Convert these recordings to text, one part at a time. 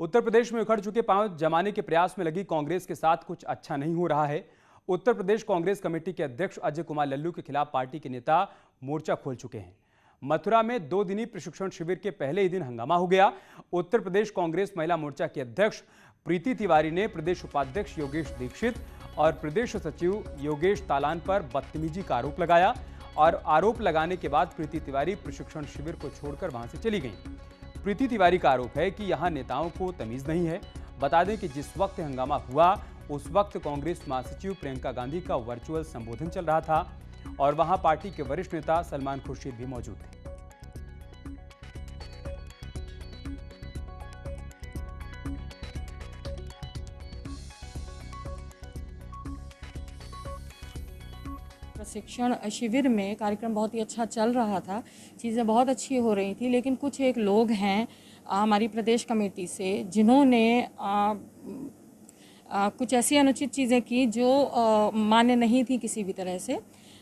उत्तर प्रदेश में उखड़ चुके पांव जमाने के प्रयास में लगी कांग्रेस के साथ कुछ अच्छा नहीं हो रहा है। उत्तर प्रदेश कांग्रेस कमेटी के अध्यक्ष अजय कुमार लल्लू के खिलाफ पार्टी के नेता मोर्चा खोल चुके हैं। मथुरा में 2 दिनी प्रशिक्षण शिविर के पहले ही दिन हंगामा हो गया। उत्तर प्रदेश कांग्रेस महिला मोर्चा की अध्यक्ष प्रीति तिवारी ने प्रदेश उपाध्यक्ष योगेश दीक्षित और प्रदेश सचिव योगेश तालान पर बदतमीजी का आरोप लगाया और आरोप लगाने के बाद प्रीति तिवारी प्रशिक्षण शिविर को छोड़कर वहां से चली गईं। प्रीति तिवारी का आरोप है कि यहां नेताओं को तमीज नहीं है। बता दें कि जिस वक्त हंगामा हुआ उस वक्त कांग्रेस महासचिव प्रियंका गांधी का वर्चुअल संबोधन चल रहा था और वहां पार्टी के वरिष्ठ नेता सलमान खुर्शीद भी मौजूद थे। प्रशिक्षण शिविर में कार्यक्रम बहुत ही अच्छा चल रहा था, चीज़ें बहुत अच्छी हो रही थी, लेकिन कुछ एक लोग हैं हमारी प्रदेश कमेटी से जिन्होंने कुछ ऐसी अनुचित चीज़ें की जो मान्य नहीं थी किसी भी तरह से।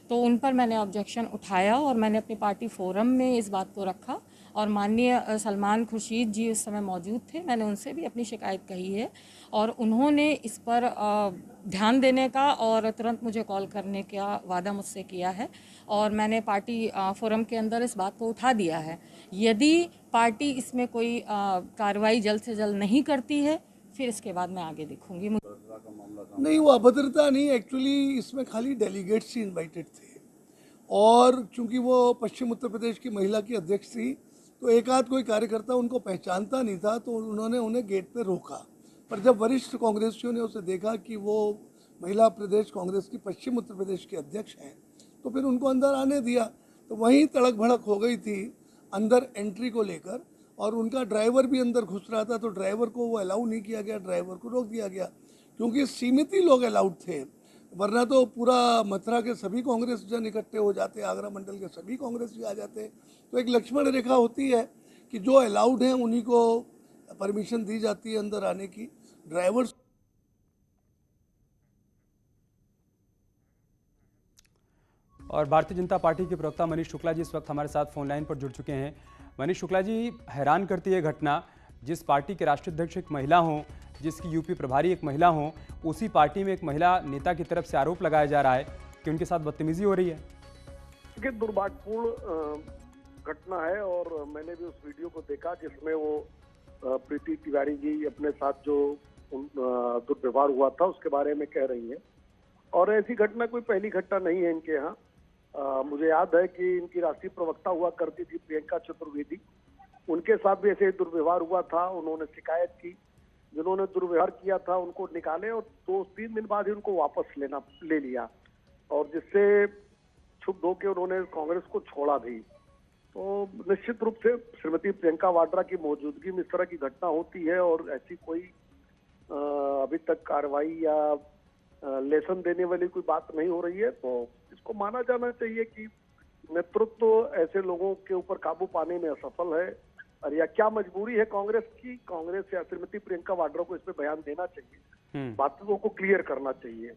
तो उन पर मैंने ऑब्जेक्शन उठाया और मैंने अपनी पार्टी फोरम में इस बात को रखा और माननीय सलमान खुर्शीद जी उस समय मौजूद थे। मैंने उनसे भी अपनी शिकायत कही है और उन्होंने इस पर ध्यान देने का और तुरंत मुझे कॉल करने का वादा मुझसे किया है और मैंने पार्टी फोरम के अंदर इस बात को उठा दिया है। यदि पार्टी इसमें कोई कार्रवाई जल्द से जल्द नहीं करती है फिर इसके बाद मैं आगे देखूंगी। नहीं, वो अभद्रता नहीं, एक्चुअली इसमें खाली डेलीगेट्स ही इनवाइटेड थे और चूंकि वो पश्चिम उत्तर प्रदेश की महिला की अध्यक्ष थी तो एक आध कोई कार्यकर्ता उनको पहचानता नहीं था तो उन्होंने उन्हें गेट पे रोका। पर जब वरिष्ठ कांग्रेसियों ने उसे देखा कि वो महिला प्रदेश कांग्रेस की पश्चिम उत्तर प्रदेश की अध्यक्ष हैं तो फिर उनको अंदर आने दिया। तो वहीं तड़क भड़क हो गई थी अंदर एंट्री को लेकर और उनका ड्राइवर भी अंदर घुस रहा था तो ड्राइवर को वो अलाउ नहीं किया गया, ड्राइवर को रोक दिया गया क्योंकि सीमित ही लोग अलाउड थे, वरना तो पूरा मथुरा के सभी कांग्रेस जन इकट्ठे हो जाते, आगरा मंडल के सभी कांग्रेसी आ जाते। तो एक लक्ष्मण रेखा होती है कि जो अलाउड हैं उन्हीं को परमिशन दी जाती है अंदर आने की। ड्राइवर्स और भारतीय जनता पार्टी के प्रवक्ता मनीष शुक्ला जी इस वक्त हमारे साथ फोन लाइन पर जुड़ चुके हैं। मनीष शुक्ला जी, हैरान करती है घटना, जिस पार्टी के राष्ट्रीय अध्यक्ष एक महिला हों, जिसकी यूपी प्रभारी एक महिला हों, उसी पार्टी में एक महिला नेता की तरफ से आरोप लगाया जा रहा है कि उनके साथ बदतमीजी हो रही है। ये दुर्भाग्यपूर्ण घटना है और मैंने भी उस वीडियो को देखा जिसमें वो प्रीति तिवारी जी अपने साथ जो दुर्व्यवहार हुआ था उसके बारे में कह रही हैं और ऐसी घटना कोई पहली घटना नहीं है इनके यहाँ। मुझे याद है कि इनकी राष्ट्रीय प्रवक्ता हुआ करती थी प्रियंका चतुर्वेदी, उनके साथ भी ऐसे दुर्व्यवहार हुआ था। उन्होंने शिकायत की, जिन्होंने दुर्व्यवहार किया था उनको निकाले और 2-3 दिन बाद ही उनको वापस ले लिया और जिससे क्षुब्ध होकर उन्होंने कांग्रेस को छोड़ा भी। तो निश्चित रूप से श्रीमती प्रियंका वाड्रा की मौजूदगी में इस तरह की घटना होती है और ऐसी कोई अभी तक कार्रवाई या लेसन देने वाली कोई बात नहीं हो रही है। तो इसको माना जाना चाहिए कि नेतृत्व ऐसे लोगों के ऊपर काबू पाने में असफल है और या क्या मजबूरी है कांग्रेस की, कांग्रेस या श्रीमती प्रियंका वाड्रा को इस पे बयान देना चाहिए, बातों को क्लियर करना चाहिए।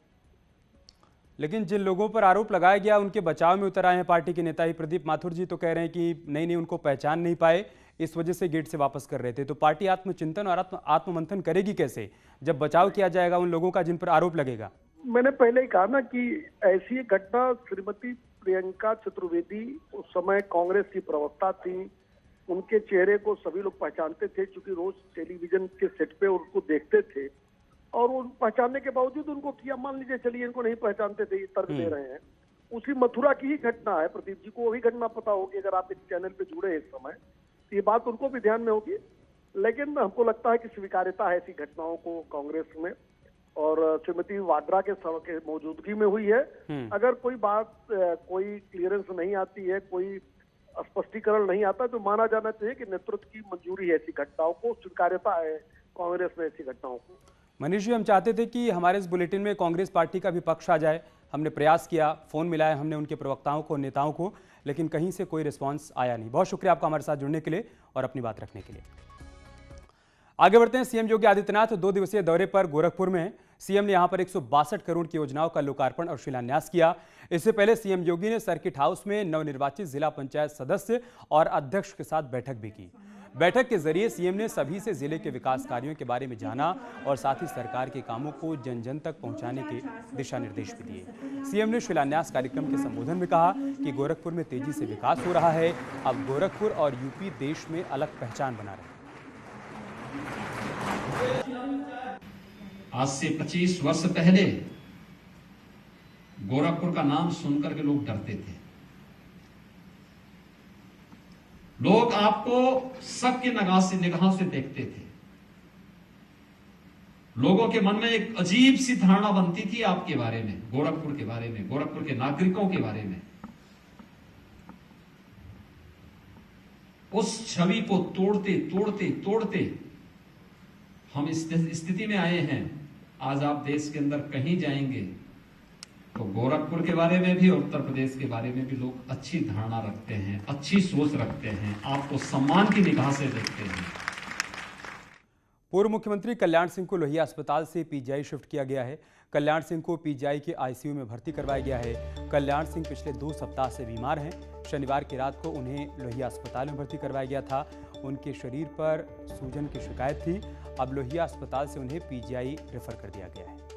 लेकिन जिन लोगों पर आरोप लगाया गया उनके बचाव में उतर आए हैं पार्टी के नेता ही प्रदीप माथुर जी, तो कह रहे हैं कि नहीं उनको पहचान नहीं पाए, इस वजह से गेट से वापस कर रहे थे। तो पार्टी आत्मचिंतन और आत्ममंथन करेगी कैसे जब बचाव किया जाएगा उन लोगों का जिन पर आरोप लगेगा? मैंने पहले ही कहा ना कि ऐसी घटना, श्रीमती प्रियंका चतुर्वेदी उस समय कांग्रेस की प्रवक्ता थी, उनके चेहरे को सभी लोग पहचानते थे क्योंकि रोज टेलीविजन के सेट पे उनको देखते थे और वो पहचानने के बावजूद उनको किया। मान लीजिए चलिए इनको नहीं पहचानते थे, ये तर्क दे रहे हैं। उसी मथुरा की ही घटना है, प्रदीप जी को वही घटना पता होगी अगर आप इस चैनल पे जुड़े हैं इस समय, तो ये बात उनको भी ध्यान में होगी। लेकिन हमको लगता है कि स्वीकार्यता है ऐसी घटनाओं को कांग्रेस में और श्रीमती वाड्रा के मौजूदगी में हुई है। अगर कोई बात कोई क्लियरेंस नहीं आती है, कोई स्पष्टीकरण नहीं आता तो माना जाना चाहिए कि नेतृत्व की मंजूरी है ऐसी घटनाओं को, स्वीकार्यता है कांग्रेस में ऐसी घटनाओं को। मनीष जी, हम चाहते थे कि हमारे इस बुलेटिन में कांग्रेस पार्टी का भी पक्ष आ जाए। हमने प्रयास किया, फोन मिलाया हमने उनके प्रवक्ताओं को, नेताओं को, लेकिन कहीं से कोई रिस्पांस आया नहीं। बहुत शुक्रिया आपका हमारे साथ जुड़ने के लिए और अपनी बात रखने के लिए। आगे बढ़ते हैं। सीएम योगी आदित्यनाथ 2 दिवसीय दौरे पर गोरखपुर में हैं। सीएम ने यहां पर 162 करोड़ की योजनाओं का लोकार्पण और शिलान्यास किया। इससे पहले सीएम योगी ने सर्किट हाउस में नवनिर्वाचित जिला पंचायत सदस्य और अध्यक्ष के साथ बैठक भी की। बैठक के जरिए सीएम ने सभी से जिले के विकास कार्यों के बारे में जाना और साथ ही सरकार के कामों को जन जन तक पहुंचाने के दिशा निर्देश भी दिए। सीएम ने शिलान्यास कार्यक्रम के संबोधन में कहा कि गोरखपुर में तेजी से विकास हो रहा है। अब गोरखपुर और यूपी देश में अलग पहचान बना रहे। आज से 25 वर्ष पहले गोरखपुर का नाम सुनकर के लोग डरते थे। लोग आपको शक की निगाह से देखते थे। लोगों के मन में एक अजीब सी धारणा बनती थी आपके बारे में, गोरखपुर के बारे में, गोरखपुर के नागरिकों के बारे में। उस छवि को तोड़ते तोड़ते तोड़ते हम इस स्थिति में आए हैं। आज आप देश के अंदर कहीं जाएंगे तो गोरखपुर के बारे में भी और उत्तर प्रदेश के बारे में भी लोग अच्छी धारणा रखते हैं, अच्छी सोच रखते हैं, आपको सम्मान की निगाह से देखते हैं। पूर्व मुख्यमंत्री कल्याण सिंह को लोहिया अस्पताल से पीजीआई शिफ्ट किया गया है। कल्याण सिंह को पीजीआई के आईसीयू में भर्ती करवाया गया है। कल्याण सिंह पिछले 2 सप्ताह से बीमार हैं। शनिवार की रात को उन्हें लोहिया अस्पताल में भर्ती करवाया गया था। उनके शरीर पर सूजन की शिकायत थी। अब लोहिया अस्पताल से उन्हें पीजीआई रेफर कर दिया गया है।